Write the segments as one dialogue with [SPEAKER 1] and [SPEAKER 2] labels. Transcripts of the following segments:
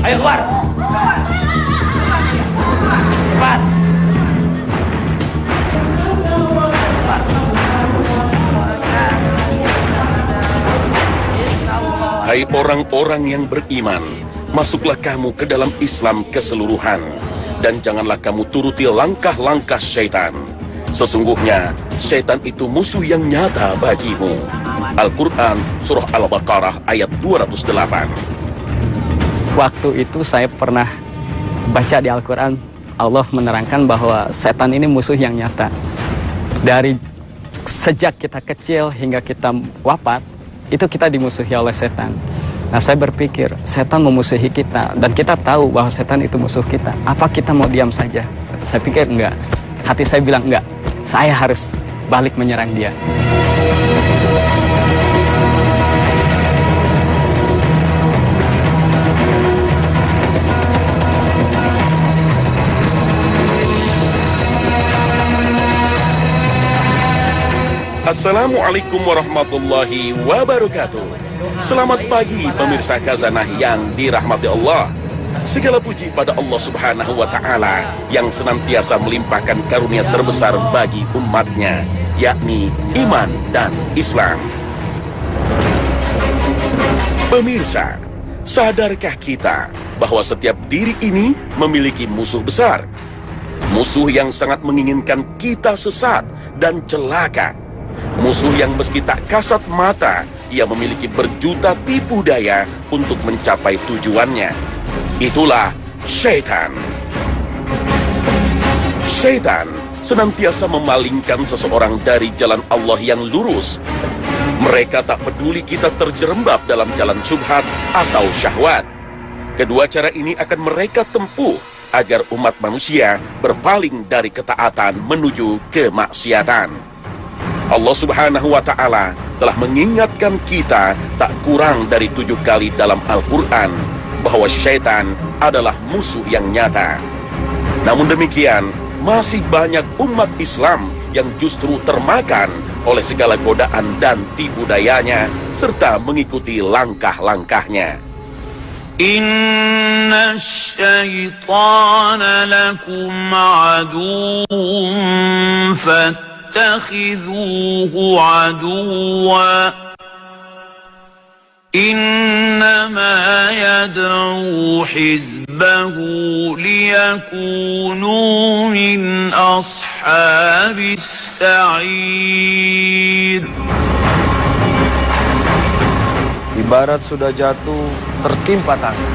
[SPEAKER 1] Ayo keluar. Cepat.
[SPEAKER 2] Hai orang-orang yang beriman, masuklah kamu ke dalam Islam keseluruhan, dan janganlah kamu turuti langkah-langkah syaitan. Sesungguhnya, syaitan itu musuh yang nyata bagimu. Al-Quran, Surah Al-Baqarah, ayat 208.
[SPEAKER 3] Waktu itu saya pernah baca di Al-Quran, Allah menerangkan bahwa setan ini musuh yang nyata. Dari sejak kita kecil hingga kita wafat, itu kita dimusuhi oleh setan. Nah, saya berpikir, setan memusuhi kita, dan kita tahu bahwa setan itu musuh kita. Apa kita mau diam saja? Saya pikir enggak. Hati saya bilang enggak. Saya harus balik menyerang dia.
[SPEAKER 2] Assalamualaikum warahmatullahi wabarakatuh. Selamat pagi pemirsa Khazanah yang dirahmati Allah. Segala puji pada Allah Subhanahu wa Ta'ala yang senantiasa melimpahkan karunia terbesar bagi umatnya, yakni iman dan Islam. Pemirsa, sadarkah kita bahwa setiap diri ini memiliki musuh besar? Musuh yang sangat menginginkan kita sesat dan celaka. Musuh yang meski tak kasat mata, ia memiliki berjuta tipu daya untuk mencapai tujuannya. Itulah syaitan. Syaitan senantiasa memalingkan seseorang dari jalan Allah yang lurus. Mereka tak peduli kita terjerembab dalam jalan syubhat atau syahwat. Kedua cara ini akan mereka tempuh agar umat manusia berpaling dari ketaatan menuju kemaksiatan. Allah Subhanahu wa Ta'ala telah mengingatkan kita tak kurang dari 7 kali dalam Al-Quran bahwa syaitan adalah musuh yang nyata. Namun demikian, masih banyak umat Islam yang justru termakan oleh segala godaan dan tipu dayanya serta mengikuti langkah-langkahnya.
[SPEAKER 4] Inna syaitana lakum aduun فاتخذوه عدوا إنما يدعو حزبه ليكونوا من أصحاب السعير.
[SPEAKER 5] Ibarat sudah jatuh tertimpa tangga.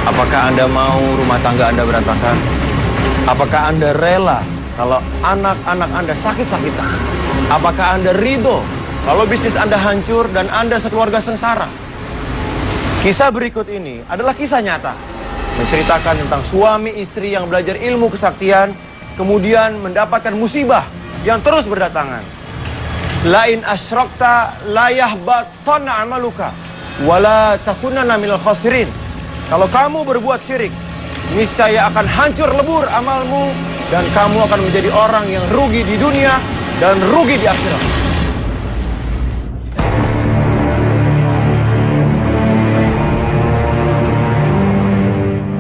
[SPEAKER 5] Apakah Anda mau rumah tangga Anda berantakan? Apakah Anda rela kalau anak-anak Anda sakit-sakitan? Apakah Anda ridho kalau bisnis Anda hancur dan Anda sekeluarga sengsara? Kisah berikut ini adalah kisah nyata, menceritakan tentang suami istri yang belajar ilmu kesaktian, kemudian mendapatkan musibah yang terus berdatangan. Lain asyrakta la yahbatanna amaluka wala takunanna minal khasirin. Kalau kamu berbuat syirik, niscaya akan hancur lebur amalmu, dan kamu akan menjadi orang yang rugi di dunia dan rugi di akhirat.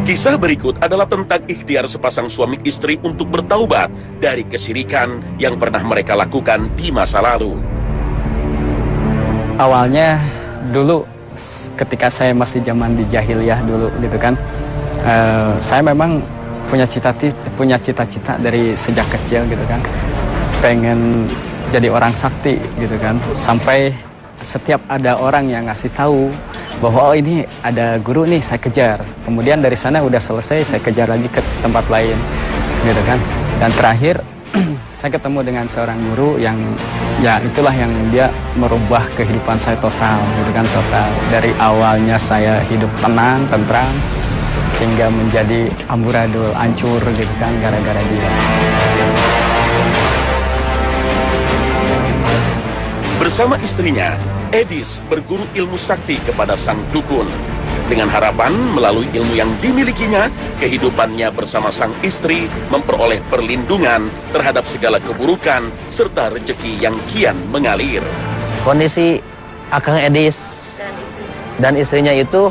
[SPEAKER 2] Kisah berikut adalah tentang ikhtiar sepasang suami istri untuk bertaubat dari kesyirikan yang pernah mereka lakukan di masa lalu.
[SPEAKER 3] Awalnya dulu ketika saya masih zaman di jahiliyah dulu gitu kan, saya memang punya cita-cita dari sejak kecil gitu kan, pengen jadi orang sakti gitu kan, sampai setiap ada orang yang ngasih tahu bahwa oh ini ada guru nih, saya kejar, kemudian dari sana udah selesai saya kejar lagi ke tempat lain gitu kan, dan terakhir saya ketemu dengan seorang guru yang ya itulah yang dia merubah kehidupan saya total gitu kan, total dari awalnya saya hidup tenang, tentram, hingga menjadi amburadul, hancur gitu kan gara-gara dia.
[SPEAKER 2] Bersama istrinya, Edis berguru ilmu sakti kepada sang dukun. Dengan harapan melalui ilmu yang dimilikinya, kehidupannya bersama sang istri memperoleh perlindungan terhadap segala keburukan serta rezeki yang kian mengalir.
[SPEAKER 6] Kondisi Akang Edis dan istrinya itu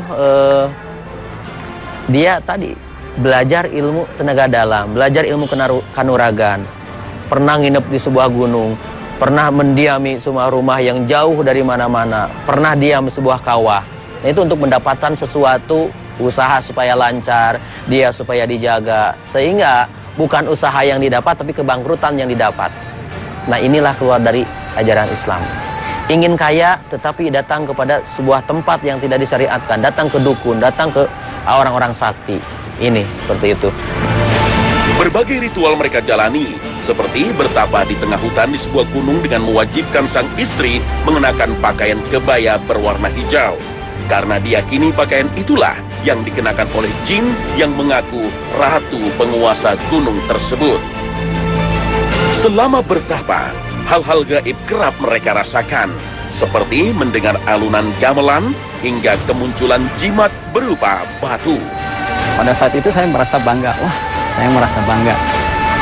[SPEAKER 1] dia tadi belajar ilmu tenaga dalam, belajar ilmu kanuragan, pernah nginep di sebuah gunung, pernah mendiami sebuah rumah yang jauh dari mana-mana, pernah diam di sebuah kawah. Nah, itu untuk mendapatkan sesuatu, usaha supaya lancar, dia supaya dijaga, sehingga bukan usaha yang didapat tapi kebangkrutan yang didapat. Nah, inilah keluar dari ajaran Islam. Ingin kaya tetapi datang kepada sebuah tempat yang tidak disyariatkan, datang ke dukun, datang ke orang-orang sakti. Ini seperti itu.
[SPEAKER 2] Berbagai ritual mereka jalani, seperti bertapa di tengah hutan di sebuah gunung dengan mewajibkan sang istri mengenakan pakaian kebaya berwarna hijau. Karena diyakini pakaian itulah yang dikenakan oleh jin yang mengaku ratu penguasa gunung tersebut. Selama bertapa, hal-hal gaib kerap mereka rasakan, seperti mendengar alunan gamelan hingga kemunculan jimat berupa batu.
[SPEAKER 3] Pada saat itu saya merasa bangga, wah saya merasa bangga,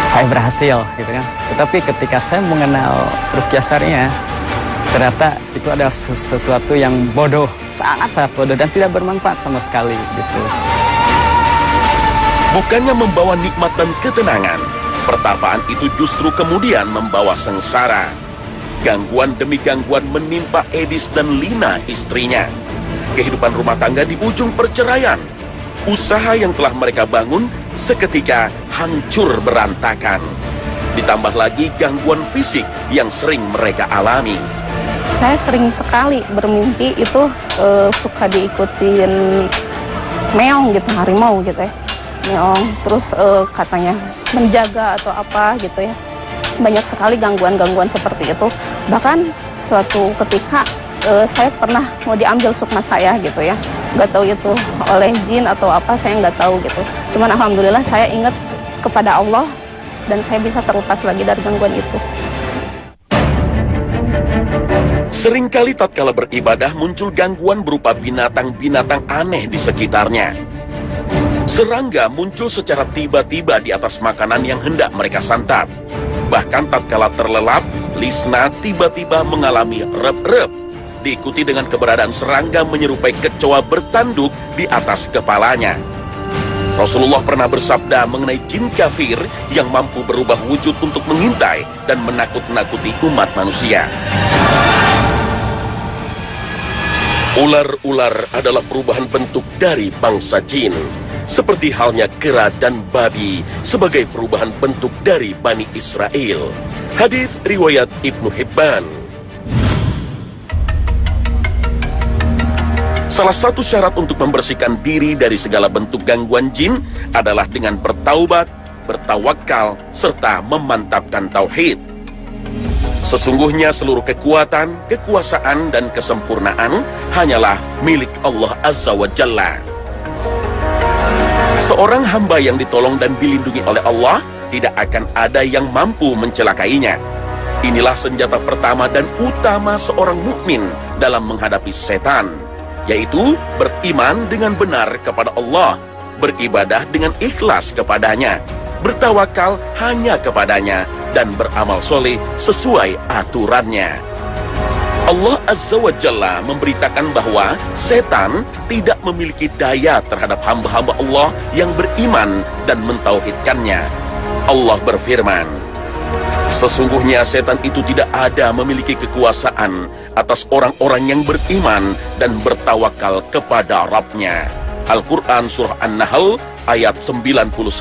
[SPEAKER 3] saya berhasil gitu kan. Tetapi ketika saya mengenal ruqyah syariah, ternyata itu adalah sesuatu yang bodoh, sangat-sangat bodoh dan tidak bermanfaat sama sekali gitu.
[SPEAKER 2] Bukannya membawa nikmat dan ketenangan, pertapaan itu justru kemudian membawa sengsara. Gangguan demi gangguan menimpa Edis dan Lina istrinya. Kehidupan rumah tangga di ujung perceraian. Usaha yang telah mereka bangun seketika hancur berantakan. Ditambah lagi gangguan fisik yang sering mereka alami.
[SPEAKER 6] Saya sering sekali bermimpi itu suka diikutin meong gitu, harimau gitu ya. Meong, terus katanya menjaga atau apa gitu ya. Banyak sekali gangguan-gangguan seperti itu. Bahkan suatu ketika saya pernah mau diambil sukma saya gitu ya. Nggak tahu itu oleh jin atau apa, saya nggak tahu gitu. Cuman alhamdulillah saya ingat kepada Allah dan saya bisa terlepas lagi dari gangguan itu.
[SPEAKER 2] Seringkali tatkala beribadah muncul gangguan berupa binatang-binatang aneh di sekitarnya. Serangga muncul secara tiba-tiba di atas makanan yang hendak mereka santap. Bahkan tatkala terlelap, Lisna tiba-tiba mengalami rep-rep. Diikuti dengan keberadaan serangga menyerupai kecoa bertanduk di atas kepalanya. Rasulullah pernah bersabda mengenai jin kafir yang mampu berubah wujud untuk mengintai dan menakut-nakuti umat manusia. Ular-ular adalah perubahan bentuk dari bangsa jin, seperti halnya kera dan babi sebagai perubahan bentuk dari Bani Israel. Hadis riwayat Ibnu Hibban. Salah satu syarat untuk membersihkan diri dari segala bentuk gangguan jin adalah dengan bertaubat, bertawakal, serta memantapkan tauhid. Sesungguhnya seluruh kekuatan, kekuasaan, dan kesempurnaan hanyalah milik Allah Azza wa Jalla. Seorang hamba yang ditolong dan dilindungi oleh Allah, tidak akan ada yang mampu mencelakainya. Inilah senjata pertama dan utama seorang mukmin dalam menghadapi setan, yaitu beriman dengan benar kepada Allah, beribadah dengan ikhlas kepadanya, bertawakal hanya kepadanya, dan beramal soleh sesuai aturannya. Allah Azza wa Jalla memberitakan bahwa setan tidak memiliki daya terhadap hamba-hamba Allah yang beriman dan mentauhidkannya. Allah berfirman, sesungguhnya setan itu tidak ada memiliki kekuasaan atas orang-orang yang beriman dan bertawakal kepada Rabb-nya. Al-Quran Surah An-Nahl ayat 99.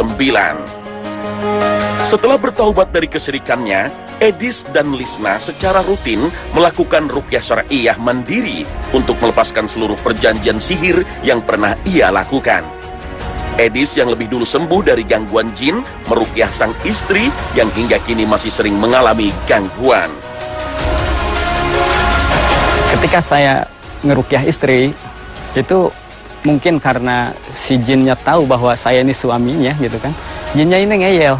[SPEAKER 2] Setelah bertaubat dari kesyirikannya, Edis dan Lisna secara rutin melakukan ruqyah syariah mandiri untuk melepaskan seluruh perjanjian sihir yang pernah ia lakukan. Edis yang lebih dulu sembuh dari gangguan jin meruqyah sang istri yang hingga kini masih sering mengalami gangguan.
[SPEAKER 3] Ketika saya ngeruqyah istri, itu mungkin karena si jinnya tahu bahwa saya ini suaminya gitu kan. Jinnya ini ngeyel,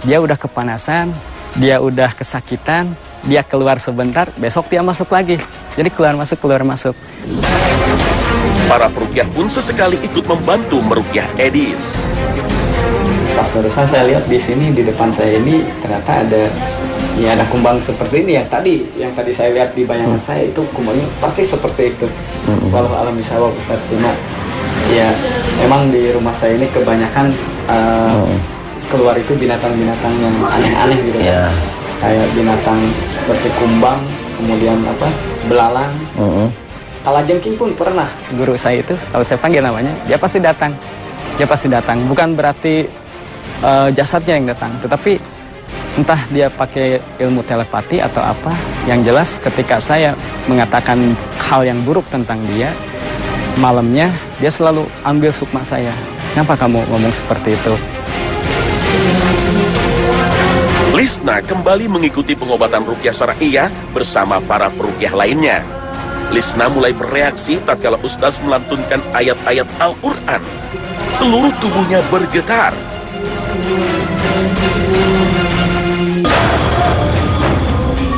[SPEAKER 3] dia udah kepanasan, dia udah kesakitan, dia keluar sebentar, besok dia masuk lagi. Jadi keluar masuk.
[SPEAKER 2] Para peruqyah pun sesekali ikut membantu meruqyah Edis.
[SPEAKER 3] Pas barusan saya lihat di sini, di depan saya ini ternyata ada kumbang seperti ini yang tadi saya lihat di bayangan saya itu kumbangnya pasti seperti itu. Walau alam bisawab, cuma Ya, memang di rumah saya ini kebanyakan keluar itu binatang-binatang yang aneh-aneh gitu.
[SPEAKER 1] Ya.
[SPEAKER 3] Kayak binatang seperti kumbang, kemudian belalang. Kalajengking pun pernah. Guru saya itu, kalau saya panggil namanya, dia pasti datang. Dia pasti datang. Bukan berarti jasadnya yang datang, tetapi entah dia pakai ilmu telepati atau apa. Yang jelas ketika saya mengatakan hal yang buruk tentang dia, malamnya dia selalu ambil sukma saya. Kenapa kamu ngomong seperti itu?
[SPEAKER 2] Lisna kembali mengikuti pengobatan ruqyah syar'iyyah bersama para peruqyah lainnya. Lisna mulai bereaksi tatkala ustaz melantunkan ayat-ayat Al-Quran. Seluruh tubuhnya bergetar.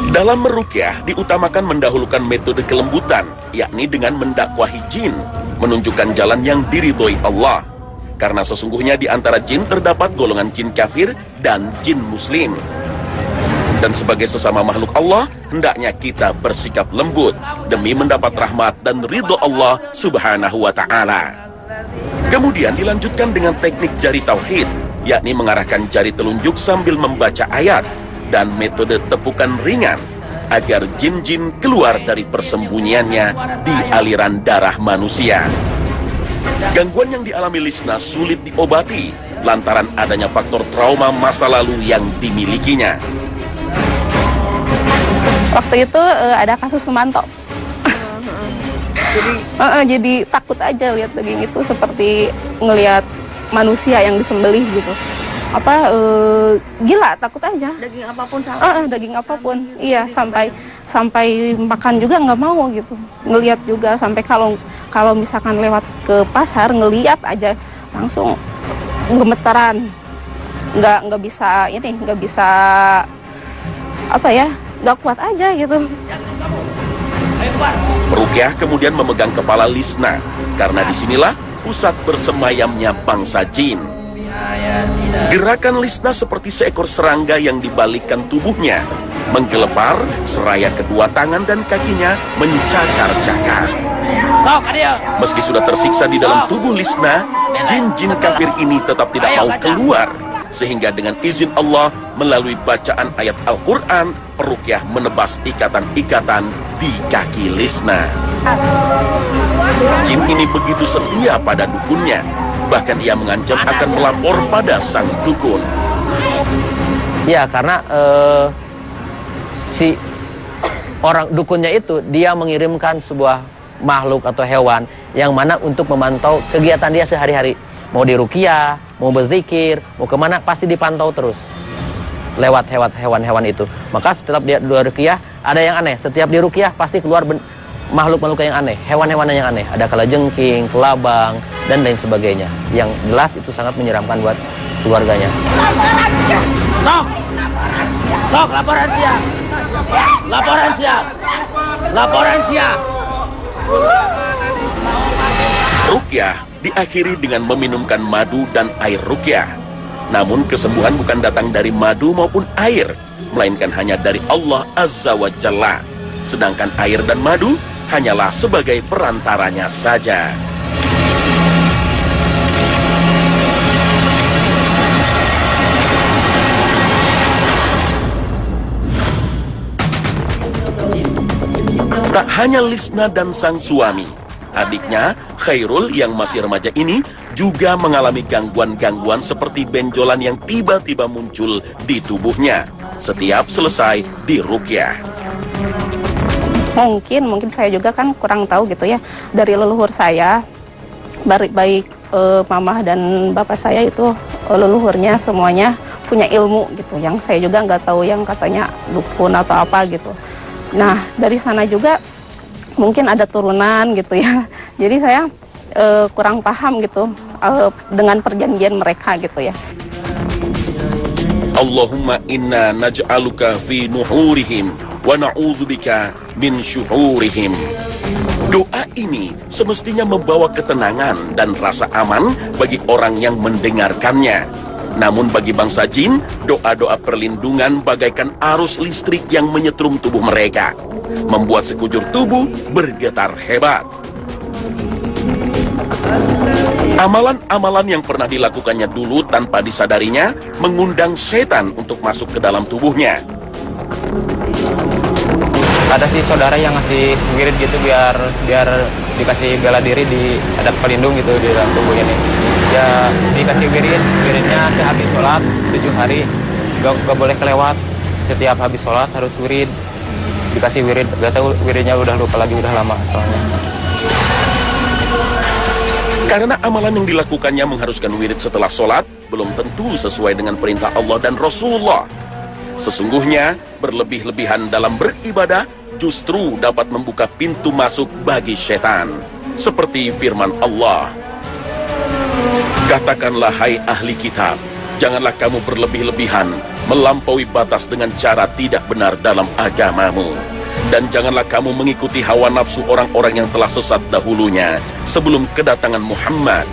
[SPEAKER 2] Dalam meruqyah diutamakan mendahulukan metode kelembutan, yakni dengan mendakwahi jin, menunjukkan jalan yang diridhoi Allah. Karena sesungguhnya di antara jin terdapat golongan jin kafir dan jin muslim. Dan sebagai sesama makhluk Allah, hendaknya kita bersikap lembut demi mendapat rahmat dan ridho Allah Subhanahu wa ta'ala. Kemudian dilanjutkan dengan teknik jari tauhid, yakni mengarahkan jari telunjuk sambil membaca ayat dan metode tepukan ringan agar jin-jin keluar dari persembunyiannya di aliran darah manusia. Gangguan yang dialami Lisna sulit diobati lantaran adanya faktor trauma masa lalu yang dimilikinya.
[SPEAKER 6] Waktu itu ada kasus Sumanto. Jadi takut aja lihat daging itu seperti ngelihat manusia yang disembelih gitu. Gila, takut aja.
[SPEAKER 7] Daging apapun sama.
[SPEAKER 6] Daging apapun. Iya, sampai makan juga nggak mau gitu. Ngelihat juga sampai kalau misalkan lewat ke pasar ngelihat aja langsung gemetaran. Nggak bisa nggak kuat aja gitu.
[SPEAKER 2] Peruqyah kemudian memegang kepala Lisna karena disinilah pusat bersemayamnya bangsa jin. Gerakan Lisna seperti seekor serangga yang dibalikkan tubuhnya, menggelepar seraya kedua tangan dan kakinya mencakar-cakar. Meski sudah tersiksa di dalam tubuh Lisna, jin-jin kafir ini tetap tidak mau keluar. Sehingga dengan izin Allah, melalui bacaan ayat Al-Quran, peruqyah menebas ikatan-ikatan di kaki Lisna. Jin ini begitu setia pada dukunnya, bahkan ia mengancam akan melapor pada sang dukun.
[SPEAKER 1] Ya, karena si orang dukunnya itu, dia mengirimkan sebuah makhluk atau hewan yang mana untuk memantau kegiatan dia sehari-hari. Mau di ruqyah, mau berzikir, mau kemana, pasti dipantau terus lewat hewan-hewan itu. Maka setiap dia di ruqyah ada yang aneh. Setiap di ruqyah pasti keluar makhluk-makhluk yang aneh, hewan-hewan yang aneh. Ada kalajengking, kelabang, dan lain sebagainya. Yang jelas itu sangat menyeramkan buat keluarganya.
[SPEAKER 8] Sok, laporan siap. Laporan siap. Laporan siap.
[SPEAKER 2] Ruqyah diakhiri dengan meminumkan madu dan air ruqyah. Namun kesembuhan bukan datang dari madu maupun air, melainkan hanya dari Allah Azza wa Jalla. Sedangkan air dan madu hanyalah sebagai perantaranya saja. Tak hanya Lisna dan sang suami, adiknya Khairul yang masih remaja ini juga mengalami gangguan-gangguan seperti benjolan yang tiba-tiba muncul di tubuhnya setiap selesai di ruqyah.
[SPEAKER 6] Mungkin saya juga kan kurang tahu gitu ya, dari leluhur saya, baik mamah dan bapak saya itu leluhurnya semuanya punya ilmu gitu, yang saya juga nggak tahu, yang katanya dukun atau apa gitu. Nah, dari sana juga mungkin ada turunan gitu ya. Jadi saya kurang paham gitu dengan perjanjian mereka gitu ya.
[SPEAKER 2] Allahumma inna naj'aluka fi nuhurihim wa na'udzubika min syuhurihim. Doa ini semestinya membawa ketenangan dan rasa aman bagi orang yang mendengarkannya. Namun bagi bangsa jin, doa-doa perlindungan bagaikan arus listrik yang menyetrum tubuh mereka, membuat sekujur tubuh bergetar hebat. Amalan-amalan yang pernah dilakukannya dulu tanpa disadarinya mengundang setan untuk masuk ke dalam tubuhnya.
[SPEAKER 3] Ada sih saudara yang ngasih wirid gitu biar dikasih bela diri, ada pelindung gitu di dalam tubuh ini. Ya dikasih wiridnya sehabis sholat 7 hari, gak boleh kelewat. Setiap habis sholat harus wirid, dikasih wirid. Gak tahu wiridnya udah lupa lagi, udah lama soalnya.
[SPEAKER 2] Karena amalan yang dilakukannya mengharuskan wirid setelah sholat, belum tentu sesuai dengan perintah Allah dan Rasulullah. Sesungguhnya, berlebih-lebihan dalam beribadah justru dapat membuka pintu masuk bagi setan. Seperti firman Allah, katakanlah hai ahli kitab, janganlah kamu berlebih-lebihan, melampaui batas dengan cara tidak benar dalam agamamu. Dan janganlah kamu mengikuti hawa nafsu orang-orang yang telah sesat dahulunya sebelum kedatangan Muhammad.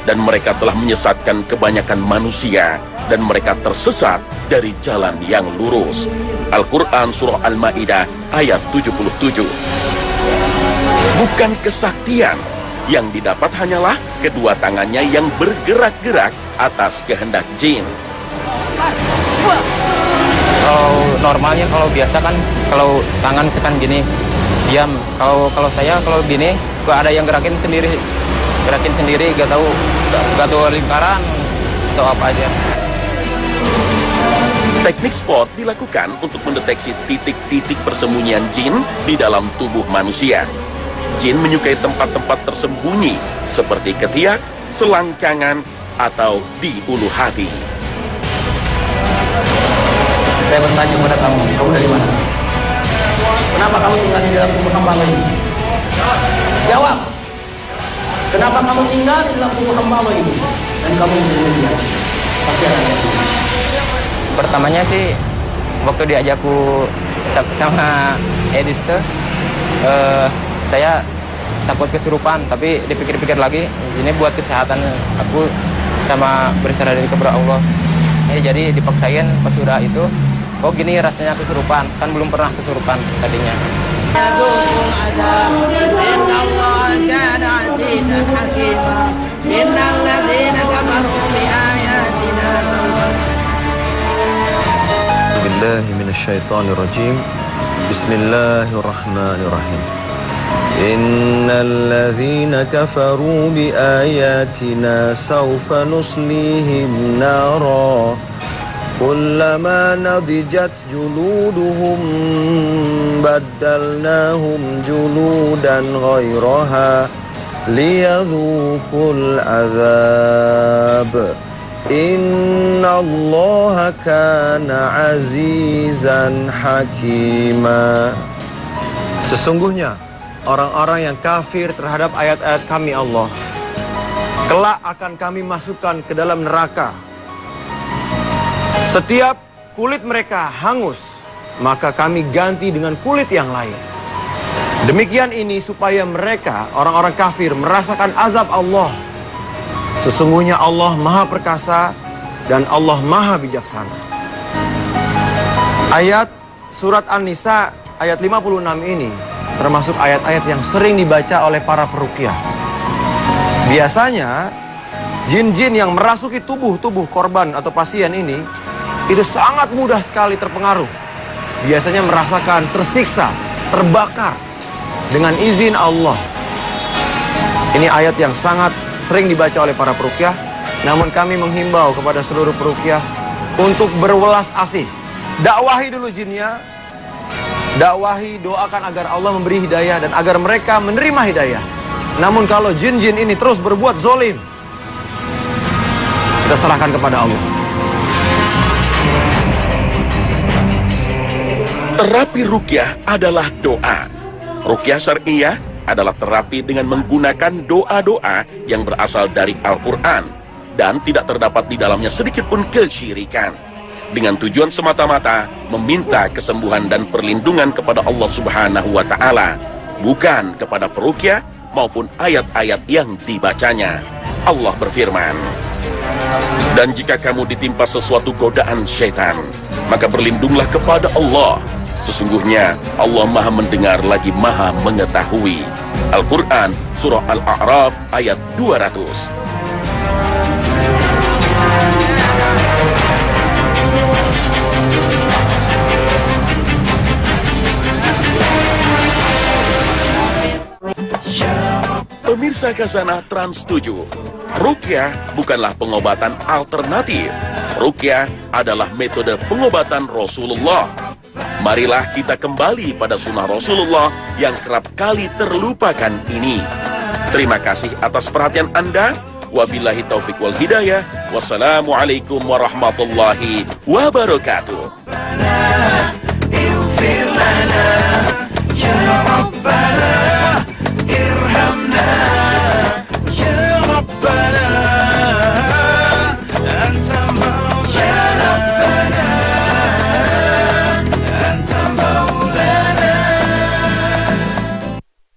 [SPEAKER 2] Dan mereka telah menyesatkan kebanyakan manusia, dan mereka tersesat dari jalan yang lurus. Al-Quran Surah Al-Ma'idah ayat 77. Bukan kesaktian, yang didapat hanyalah kedua tangannya yang bergerak-gerak atas kehendak jin.
[SPEAKER 3] Kalau normalnya, kalau biasa kan, kalau tangan sekan gini, diam. Kalau saya kalau gini, kok ada yang gerakin sendiri, gak tahu lingkaran atau apa aja.
[SPEAKER 2] Teknik spot dilakukan untuk mendeteksi titik-titik persembunyian jin di dalam tubuh manusia. Jin menyukai tempat-tempat tersembunyi seperti ketiak, selangkangan, atau di ulu hati.
[SPEAKER 8] Saya bertanya kepada kamu dari mana? Kenapa kamu tinggal di dalam tubuh hamba ini? Jawab. Kenapa kamu tinggal di dalam tubuh hamba ini? Dan kamu menjadi dia? Pasti ada yang
[SPEAKER 3] Pertamanya sih, waktu diajakku sama Edis tuh, saya takut kesurupan, tapi dipikir-pikir lagi, ini buat kesehatan aku sama berserah diri kepada Allah. Jadi dipaksain pas sudah itu, oh gini rasanya kesurupan, kan belum pernah kesurupan tadinya.
[SPEAKER 5] Billahi minasyaitonirrajim. Bismillahirrahmanirrahim. Innal ladzina kafaru bi ayatina sawfa nuslihim nara kullama nadijat juluduhum baddalnahum juludan ghairaha liyadhuqul azab. Innallaha kana azizan hakima. Sesungguhnya orang-orang yang kafir terhadap ayat-ayat kami Allah, kelak akan kami masukkan ke dalam neraka. Setiap kulit mereka hangus, maka kami ganti dengan kulit yang lain. Demikian ini supaya mereka, orang-orang kafir, merasakan azab Allah. Sesungguhnya Allah Maha Perkasa dan Allah Maha Bijaksana. Ayat surat An-Nisa ayat 56 ini termasuk ayat-ayat yang sering dibaca oleh para peruqyah. Biasanya jin-jin yang merasuki tubuh korban atau pasien ini itu sangat mudah sekali terpengaruh. Biasanya merasakan tersiksa, terbakar dengan izin Allah. Ini ayat yang sangat sering dibaca oleh para peruqyah. Namun kami menghimbau kepada seluruh peruqyah untuk berwelas asih. Dakwahi dulu jinnya, dakwahi, doakan agar Allah memberi hidayah dan agar mereka menerima hidayah. Namun kalau jin-jin ini terus berbuat zolim, kita serahkan kepada Allah.
[SPEAKER 2] Terapi ruqyah adalah doa. Ruqyah syar'iyah adalah terapi dengan menggunakan doa-doa yang berasal dari Al-Quran dan tidak terdapat di dalamnya sedikit pun kesyirikan, dengan tujuan semata-mata meminta kesembuhan dan perlindungan kepada Allah Subhanahu wa Ta'ala, bukan kepada peruqyah maupun ayat-ayat yang dibacanya. Allah berfirman, dan jika kamu ditimpa sesuatu godaan syaitan, maka berlindunglah kepada Allah. Sesungguhnya Allah Maha mendengar lagi Maha mengetahui. Al-Quran Surah Al-A'raf ayat 200. Pemirsa Khazanah Trans 7, ruqyah bukanlah pengobatan alternatif. Ruqyah adalah metode pengobatan Rasulullah. Marilah kita kembali pada sunnah Rasulullah yang kerap kali terlupakan ini. Terima kasih atas perhatian Anda. Wabillahi taufiq wal hidayah. Wassalamualaikum warahmatullahi wabarakatuh.